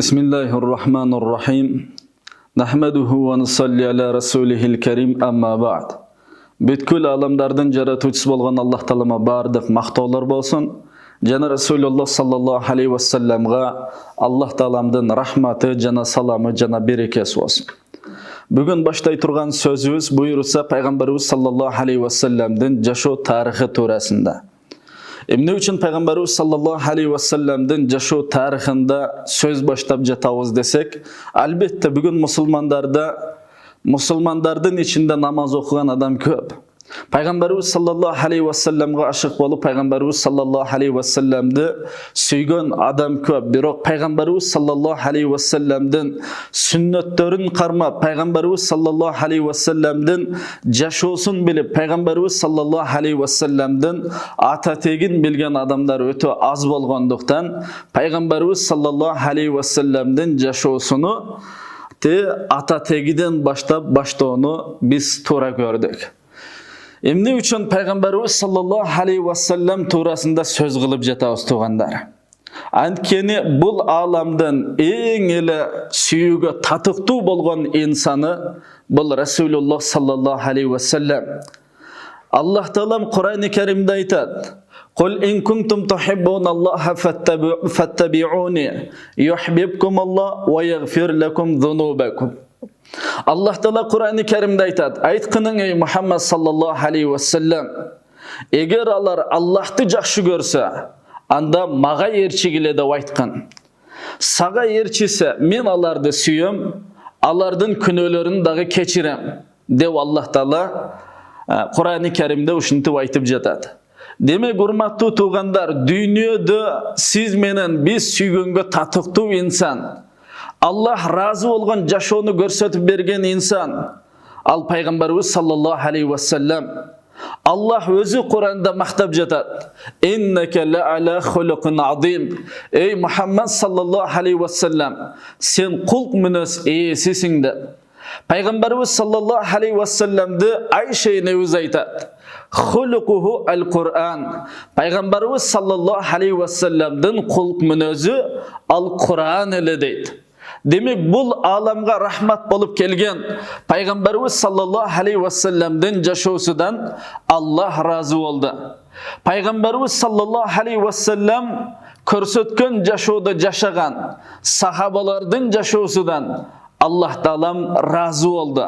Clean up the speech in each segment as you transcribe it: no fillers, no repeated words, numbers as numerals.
Bismillahirrahmanirrahim. Nahmaduhu wa nusalli ala rasulihil karim amma ba'd. Бүткіл аламдардың жаратушысы болған Аллах Тағалама бардық мақтаулар болсын. Жана Расулуллах саллаллаху алейхи ва салламға Аллах Тағаламдың рахматы, жана саламы, жана берекесі болсын. Бүгін баштай тұрған сөзіміз бұйырса Пайғамбарымыз саллаллаху алейхи ва салламдың жашоо тарихы турасында. Эмне үчүн Пайгамбарыбыз саллаллаху алейхи ва салламдын жашоо тарыхында сөз баштап жатабыз десек, албетте бүгүн мусулмандардын ичинде намаз окуган адам көп. Пайгамбарыбыз саллаллаху алейхи ва салламга ашык болуп, Пайгамбарыбыз саллаллаху алейхи ва салламды сүйгөн адам көп. Бирок Пайгамбарыбыз саллаллаху алейхи ва салламдын сүннөттөрүн кармап, Пайгамбарыбыз саллаллаху алейхи ва салламдын жашоосун билип, Пайгамбарыбыз саллаллаху алейхи ва салламдын ата тегин билген адамдар өтө аз болгондуктан, Пайгамбарыбыз саллаллаху алейхи ва салламдын жашоосуну ата тегиден баштоону биз туура көрдүк. Эмне үчүн Пайгамбарыбыз саллаллаху алейхи ва саллам туурасында сөз кылып жатабыз туугандар? Анткени бул аламдын эң эле сүйүүгө татыктуу болгон инсаны бул Расулуллах саллаллаху алейхи ва саллам. Аллах Таалам Кур'ан-ы Каримде айтат: "Кул ин кунтум тухиббуналлаха фаттаби'уни юхиббукумуллах ва ягфир лакум зунубакум." Аллах Таала Кур'ан-ы Каримде айтат: "Айткының ey Мухаммад саллаллаху алейхи ва саллам, эгер алар Аллахты жакшы көрсө, анда мага ээрчигиле деп айткан. Сага ээрчисе, мен аларды сүйөм, алардын күнөөлөрүн дагы кечирем" деп Аллах Таала Кур'ан-ы Каримде ушинтип айтып жатат. Демек, урматтуу туугандар, дүйнөдө сиз менен биз сүйгөнгө татыктуу инсан, Аллах разы болгон жашоону көрсөтүп берген инсан, ал Пайгамбарыбыз саллаллаху алейхи ва саллам. Аллах өзү Кур'анда мактап жатат: "Иннака ла ала хулукин азим." Эй Мухаммад саллаллаху алейхи ва саллам, сен кулк мүнөз ээсисиң деп. Пайгамбарыбыз саллаллаху алейхи ва салламды Айша энебиз айтат: "Хулукуху ал-Кур'ан." Пайгамбарыбыз саллаллаху алейхи ва салламдын кулк мүнөзү ал Кур'ан эле дейт. Демек, бул аламга рахмат болуп келген Пайгамбарыбыз саллаллаху алейхи ва салламдын жашоосунан Аллах разы болду. Пайгамбарыбыз саллаллаху алейхи ва саллам көрсөткөн жашоодо жашаган сахабалардын жашоосунан Аллах Таалам разы болду.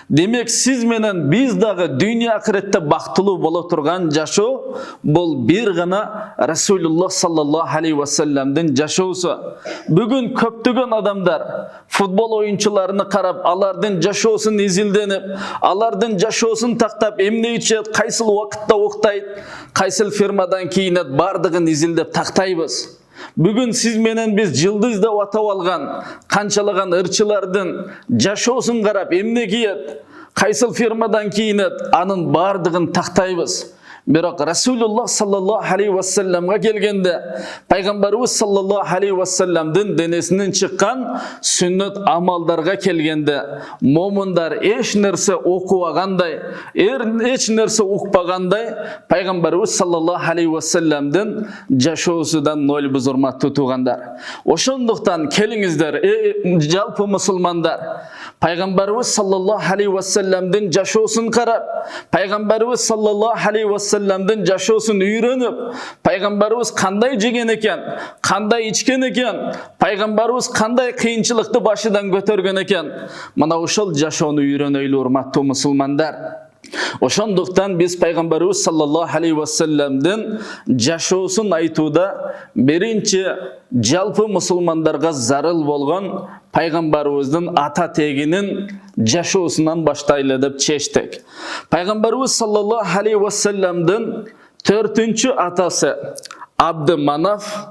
Демек, сиз менен биз дагы дүйнө акыретте бактылуу боло турган жашоо бул бир гана Расулуллах саллаллаху алейхи ва салламдын жашоосу. Бүгүн көптөгөн адамдар футбол оюнчуларына карап, алардын жашоосун изилденип, алардын жашоосун тактап, эмне ичет, кайсыл убакытта уктайт, кайсыл фирмадан кийинет, бардыгын изилдеп тактайбыз. Бүгүн сиз менен биз жылдыз деп атап алган канчалаган ырчылардын жашоосун карап, эмне кийет, кайсыл фирмадан кийинет, анын бардыгын тактайбыз. Бирок Расулуллах саллаллаху алейхи ва салламга келгенде, Пайгамбарыбыз саллаллаху алейхи ва салламдын денесинен чыккан сүннөт амалдарга келгенде, момундар эч нерсе окубагандай, эч нерсе укпагандай, Пайгамбарыбыз саллаллаху алейхи ва салламдын жашоосунан нольбуз, урматтуу туугандар. Ошондуктан келиңиздер, жалпы мусулмандар, Пайгамбарыбыз саллаллаху алейхи ва салламдын жашоосун карап, Пайгамбарыбыз саллаллаху алейхи ва салламдын жашоосун үйрөнүп, Пайгамбарыбыз кандай жеген экен, кандай ичкен экен, Пайгамбарыбыз кандай кыйынчылыкты башыдан көтөргөн экен, мына ошол жашоону үйрөнөйлү, урматтуу мусулмандар. Ошондуктан биз Пайгамбарыбыз саллаллаху алейхи ва салламдын жашоосун айтууда биринчи жалпы мусулмандарга зарыл болгон Пайгамбарыбыздын ата тегинин жашоосунан баштайлы деп чечтик. Пайгамбарыбыз саллаллаху алейхи ва салламдын 4-чү атасы Абдыманаф,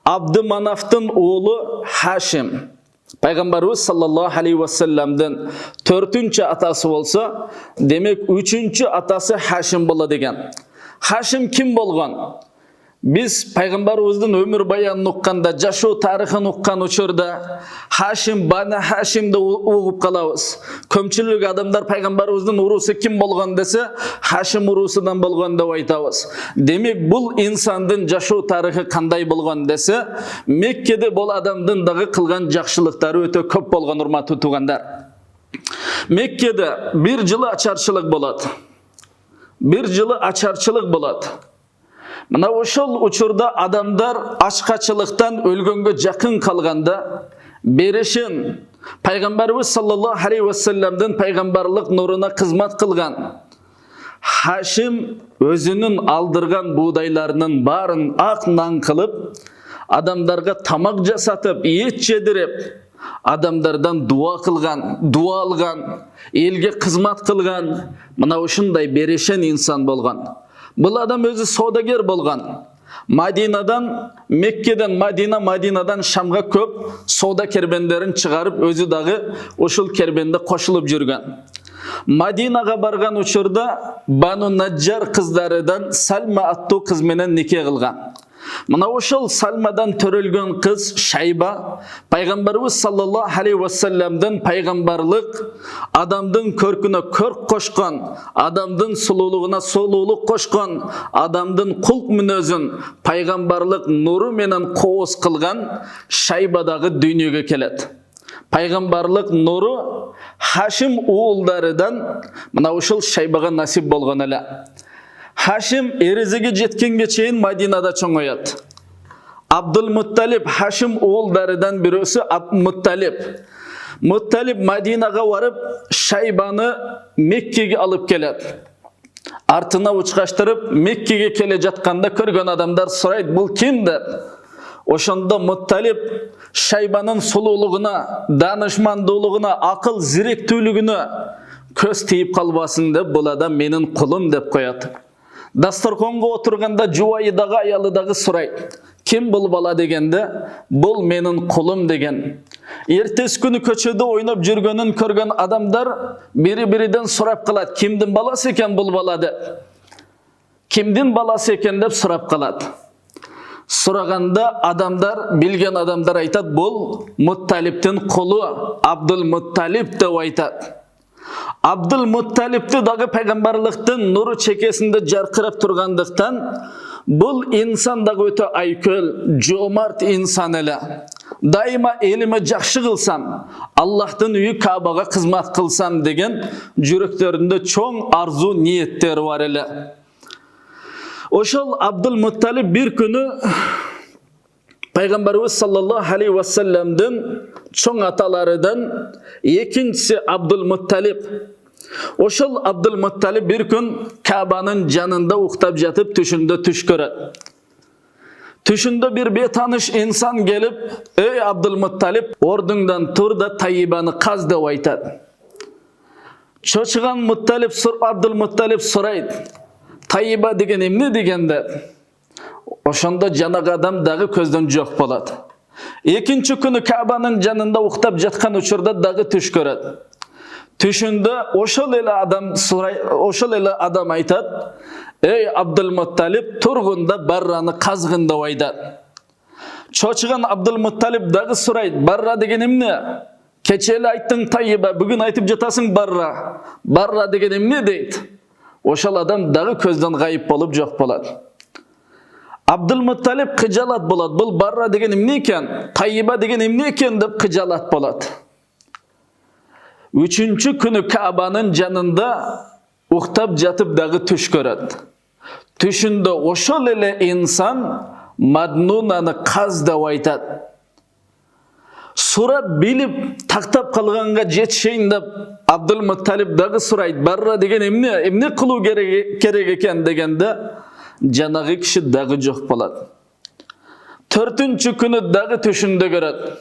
Абдыманафтын уулу Хашим. Пайгамбарыбыз саллаллаху алейхи ва салламдын 4-чү атасы болсо, демек 3-чү атасы Хашим болот экен. Хашим ким болгон? Biz Peygamberimizin ömür bayanını uqqanda, jaşoo tarixini uqqan uçurda Haşim, Bani Haşim'de uğup kalabız. Köpçülük adamlar Peygamberimizin urusu kim bolgan dese, Haşim urusudan bolgan dep aytabız. Demek bul insandın jaşoo tarixi kanday bolgan dese, Mekke'de bol adamdın dağı kılgan jakşılıktары öte köp bolgan, urmatlı tugandar. Mekke'de bir жылы açarçılık болады. Bir жылы açarçılık болады. Мына ошол учурда адамдар ачкачылыктан өлгөнгө жакын калганда берешин Пайгамбарыбыз саллаллаху алейхи ва салламдын пайгамбарлык нуруна кызмат кылган Хашим өзүнүн алдырган буудайларынын баарын ак нан кылып, адамдарга тамак жасатып, эт жедирип, адамдардан дуа кылган, дуа алган, элге кызмат кылган, мына ушундай берешен инсан болгон. Бұл адам өзі саудагер болған. Мадинадан, Меккеден Мадинадан Шамға көп сауда кербендерін шығарып, өзі дағы ошыл кербенде қошылып жүрген. Мадинаға барған учурда Бану Наджар қыздарыдан Салма аттуу кыз менен неке кылган. Мына ошол Салмадан төрөлгөн кыз Шайба Пайгамбарыбыз саллаллаху алейхи ва салламдын пайгамбарлык, адамдын көркүнө көрк кошкон, адамдын сулуулугуна сулуулук кошкон, адамдын кулк мүнөзүн пайгамбарлык нуру менен кооз кылган Шайбадагы дүйнөгө келет. Пайгамбарлык нуру Хашим уулдарыдан мына ушул Шайбага насип болгон эле. Хашим эрезеге жеткенге чейин Мадинада чоңоят. Абдул-Мутталиб Хашим уулдарыдан бирөөсү Мутталиб. Мутталиб Мадинага барып Шайбаны Меккеге алып келет. Артына учкаштырып Меккеге келе жатканда көргөн адамдар сурайт, бул ким деп. Ошондо Мутталиб Шайбанын сулуулугуна, данышмандуулугуна, акыл зиректүүлүгүнө көз тийип калбасын деп, бул адам менин кулум деп коет. Дасторконго отурганда жубайыдагы аялыдагы сурайт, ким бул бала дегенде, бул менин кулум деген. Эртес күнү көчөдө ойноп жүргөнүн көргөн адамдар бири-бириден сурап калат, кимдин баласы экен бул бала деп. Кимдин баласы экен деп сурап калат. Сураганда адамдар, билген адамдар айтат, бул Мутталиптин кулу Абдул-Мутталиб деп айтат. Абдул-Мутталибти дагы пайгамбарлыктын нуру чекесинде жаркырап тургандыктан, бул инсан дагы өтө айкөл, жомарт инсан эле. Дайыма элиме жакшы кылсам, Аллахтын үйү Кабага кызмат кылсам деген жүрөктөрүндө чоң арзу ниеттери бар эле. Ошол Абдул-Мутталиб бир күнү Пайгамбарыбыз саллаллаху алейхи ва салламдын чоң аталарыдан экинчиси Абдул-Мутталиб. Ошол Абдул-Мутталиб бир күн Кабанын жанында уктап жатып түшүндө түш көрөт. Түшүндө бир бетаныш инсан келип, "Эй Абдул-Мутталиб, ордуңдан тур да Тайибаны каз" деп айтат. Чочуган Абдул-Мутталиб сурайт, "Тайиба деген эмне?" дегенде, ошондо жанагы адам дагы көздөн жок болот. Экинчи күнү Кабанын жанында уктап жаткан учурда дагы түш көрөт. Түшүндө ошол эле адам айтат, "Эй Абдул-Мутталиб, тургунда барраны казгын" деп айтат. Чочуган Абдул-Мутталиб дагы сурайт, "Барра деген эмне? Кече эле айттың Тайиба, бүгүн айтып жатасың барра. Барра деген эмне?" дейт. Ошол адам дагы көздөн гайып болуп жок болот. Абдул-Мутталиб кыжалат болот. Бул барра деген эмне экен? Тайиба деген эмне экен деп кыжалат болот. Үчүнчү күнү Кабанын жанында уктап жатып дагы түш көрөт. Түшүндө ошол эле инсан Маднунаны каз деп айтат. Сурап билип тактап калганга жетишейин деп Абдул-Мутталиб дагы сурайт, "Барра деген эмне? Эмне кылуу керек экен?" дегенде жанагы киши дагы жок болот. Төртүнчү күнү дагы түшүндө көрөт.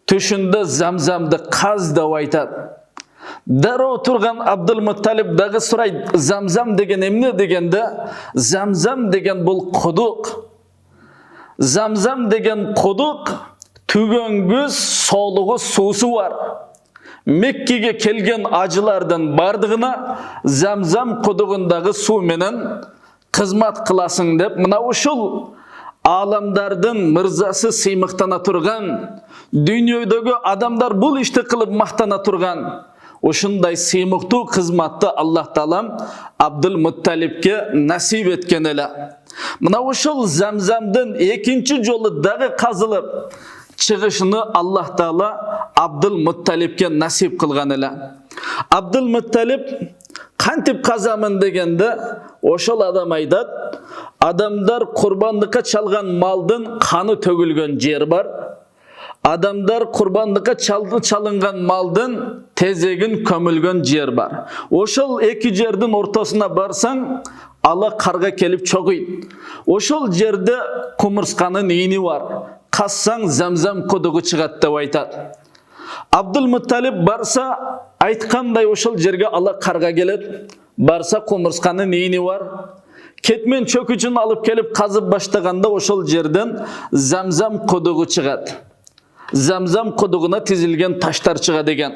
Түшүндө Замзамды каз деп айтат. Дароо турган Абдул-Мутталиб дагы сурайт, "Замзам деген эмне?" дегенде, "Замзам деген бул кудук. Замзам деген кудук түгөнгүз соолугу суусу бар. Меккеге келген ажылардын бардыгына Замзам кудугундагы суу менен қызмат қыласың деп, мына ушул аламдардын мырзасы сыймыктана турган, дүйнөдөгү адамдар бул ишти кылып мактана турган, ушундай сыймыктуу кызматты Аллах Таалам Абдул Мутталибке насип эткен эле. Мына ушул Замзамдын экинчи жолу дагы казылып чыгышыны Аллах Таала Абдул Мутталибке насип кылган эле. Абдул Мутталиб кантип казамын дегенде, ошол адам айтат, адамдар курбандыкка чалган малдын каны төгүлгөн жер бар. Адамдар курбандыкка чалынган малдын тезегин көмүлгөн жер бар. Ошол эки жердин ортосуна барсаң, ала карга келип чогуйт. Ошол жерде кумурсканын ийини бар. Кассаң Замзам кудугу чыгат деп айтат. Абдул Мутталиб барса, айткандай ошол жерге ала карга келет. Барса кумурсканын ийини бар. Кетмен чөкүчүн алып келип казып баштаганда ошол жерден Замзам кудугу чыгат. Замзам кудугуна тизилген таштар чыгат экен.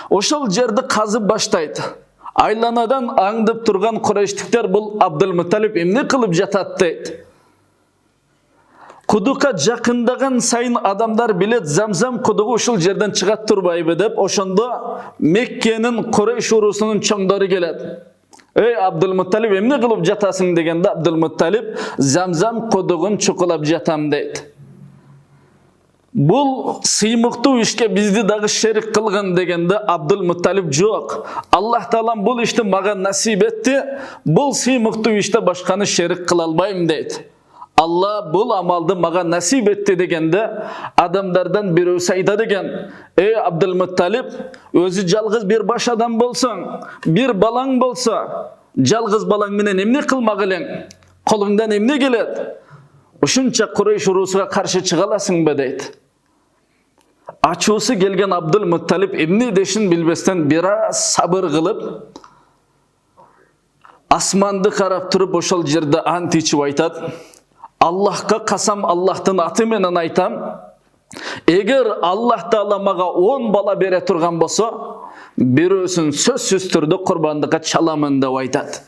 Ошол жерди казып баштайт. Айланадан аңдып турган курайштиктер бул Абдул Мутталиб эмне кылып жатат дейт. Кудукка жакындаган сайын адамдар билет, Замзам кудугу ушул жерден чыгат турбайбы деп, ошондо Меккенин Курайш урусунун чоңдору келет. Эй Абдул Мутталиб, эмне кылып жатасың дегенде, Абдул Мутталиб Замзам кудугун чукулап жатам дейт. Бул сыймыктуу ишке бизди дагы шерик кылган дегенде, Абдул Мутталиб жок. Аллах Таалам бул ишти мага насип этти, бул сыймыктуу иште башканы шерик кыла албайм дейт. Алла бул амалды мага насип этти дегенде, адамдардан бирөөсү айтат экен, эй Абдул Мутталиб, өзү жалгыз бир баш адам болсоң, бир балаң болсо, жалгыз балаң менен эмне кылмак элең? Колуңдан эмне келет? Ушунча Курайш урусуга каршы чыга аласыңбы дейт. Ачуусу келген Абдул Мутталиб эмне дешин билбестен бир аз сабыр кылып, асманды карап туруп ошол жерде ант ичип айтат. Аллахка касам, Аллахтын аты менен айтам, эгер Аллах Таала мага 10 бала бере турган болсо, бирөөсүн сөзсүз түрдө курбандыкка чаламын деп айтат.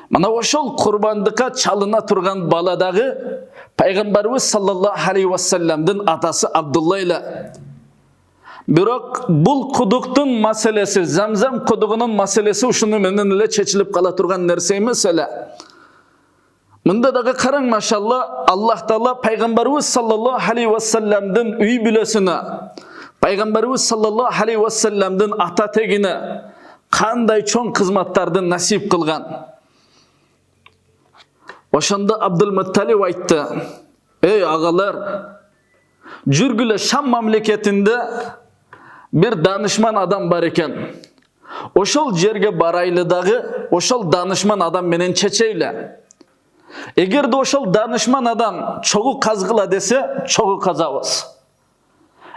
Мына ошол курбандыкка чалына турган бала дагы Пайгамбарыбыз саллаллаху алейхи вассаламдын атасы Абдулла эле. Бирок бул кудуктун маселеси, Замзам кудугунун маселеси ушуну менен эле чечилип кала турган нерсе эмес эле. Мында дагы караң, машалла, Аллах Таала Пайгамбарыбыз саллаллаху алейхи вассаламдын үй бүлөсүнө, Пайгамбарыбыз саллаллаху алейхи вассаламдын ата тегине кандай чоң кызматтарды насип кылган. Ошондо Абдул Мутталиб айтты, эй агалар, жүргүлө Шам мамлекетинде бир данышман адам бар экен. Ошол жерге барайлы дагы, ошол данышман адам менен чечейле. Эгерде ошол данышман адам чогуу казгыла десе, чогуу казабыз.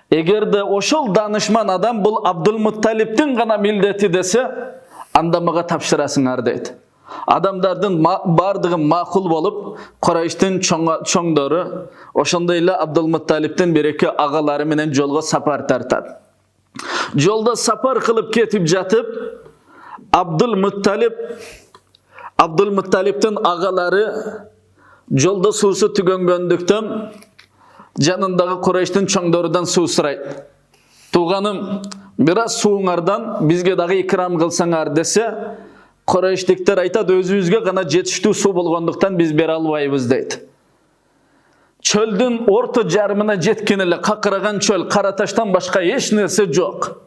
Эгерде ошол данышман адам бул Абдул Мутталибдин гана милдети десе, анда мага тапшырасыңар дейт. Адамдардын бардыгы макул болуп, Курайштын чоңдору, ошондой эле Абдул Мутталибдин бир-эки агалары менен жолго сапар тартат. Жолда сапар кылып кетип жатып, Абдул Мутталибдин агалары жолда суусу түгөнгөндүктөн жанындагы Курайштын чоңдорунан суу сурайт. Тууганым, бир аз сууңардан бизге дагы икрам кылсаңар десе, Курайштиктер айтат, өзүбүзгө гана жетиштүү суу болгондуктан биз бере албайбыз дейт. Чөлдүн орто жарымына жеткен эле какыраган чөл, кара таштан башка эч нерсе жок.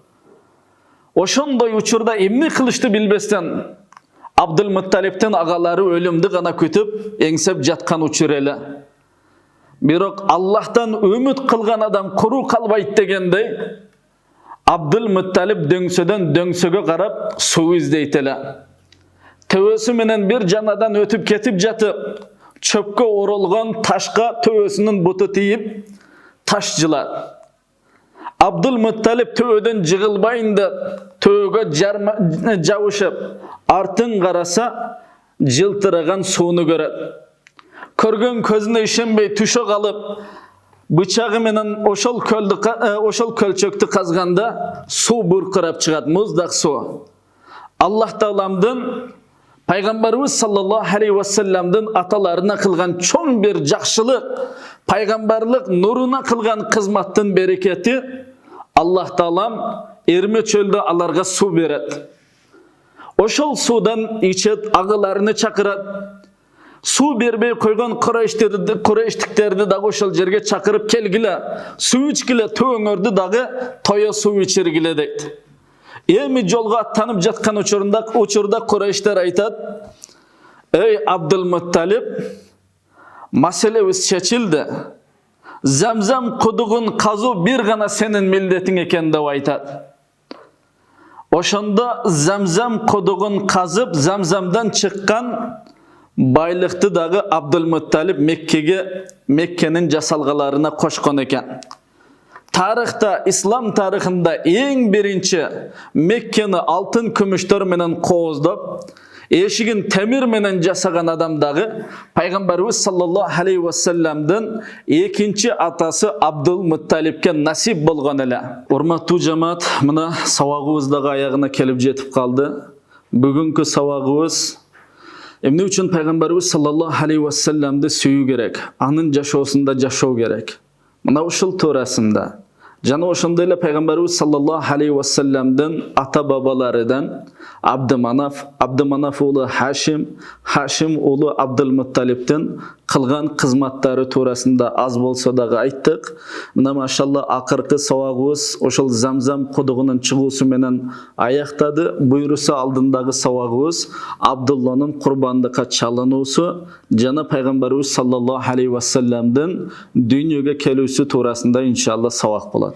Ошондой учурда эмне кылышты билбестен, Абдул Мутталибдин агалары өлүмдү гана күтүп, эңсеп жаткан учур эле. Бирок Аллахтан үмүт кылган адам куру калбайт дегендей, Абдул Мутталиб дөңсөдөн дөңсөгө карап суу издейт эле. Төбөсү менен бир жанадан өтүп кетип жатып, чөпкө оролгон ташка төбөсүнүн буту тийип, таш жылат. Абдул Мутталиб төбөдөн жыгылбайын деп, төбөгө жабышып, артын караса, жылтыраган сууну көрөт. Көргөн көзүнө ишенбей түшө калып, бычагы менен ошол көлчөктү казганда суу буркурап чыгат, муздак суу. Аллах Тааламдын Peygamberimiz sallallahu aleyhi ve sellem'den atalarına kılgan çoğun bir jakşılık, peygamberlik nuruna kılgan kızmattın bereketi, Allah Ta'alam erme çölde alarga su beret. Oşol sudan içet, ağılarını çakırat. Su berbey koygan Kureyştiklerdi dağı oşol jerge çakırıp kelgile, su içgile töңörді dağı toya su içirgile deydi. Emi jolga attanıp jatkan uçurda Kureyşler aytat, ey Abdülmuttalip, maselemiz şeçildi. Zamzam kudugun kazu bir gana senin milletin eken dep aytat. Oşonda Zamzam kudugun kazıp Zamzamdan çıkkan baylıktı dağı Abdülmuttalip Mekke'nin jasalgalarına koşkon eken. Tarihta, İslam tarihinde en birinci Mekke'ni altın kümüştör menen qoğuzdap, eşigin temir menen jasagan adam dağı Peygamberimiz sallallahu aleyhi ve sellem'den ikinci atası Abdülmuttalip'ke nasip bolgan ele. Urmattu jamaat, mına savagыбыз dağı ayağına kelip jetip kaldı. Bugünkü savagыбыз emne üçün Peygamberimiz sallallahu aleyhi ve sellem'de süyü gerek. Anın jaşoosunda jaşoo gerek. Mına uşul turasında. Jana oşondayla Peygamberimiz sallallahu aleyhi ve sellem'den ata babalarıdan Abdümanaf oğlu Haşim oğlu Abdülmuttalip'ten kılgan kızmatları turasında az bolsa da ayttık. Mına maşallah akırkı savagыбыз oşol Zamzam kudugunun çıgısı menen ayaktadı. Buyrusu aldındağı savagыбыз Abdullah'nın kurbandıqa çalınısı jana Peygamberimiz sallallahu aleyhi ve sellem'den dünyaya kelüsü turasında inşallah savak болады.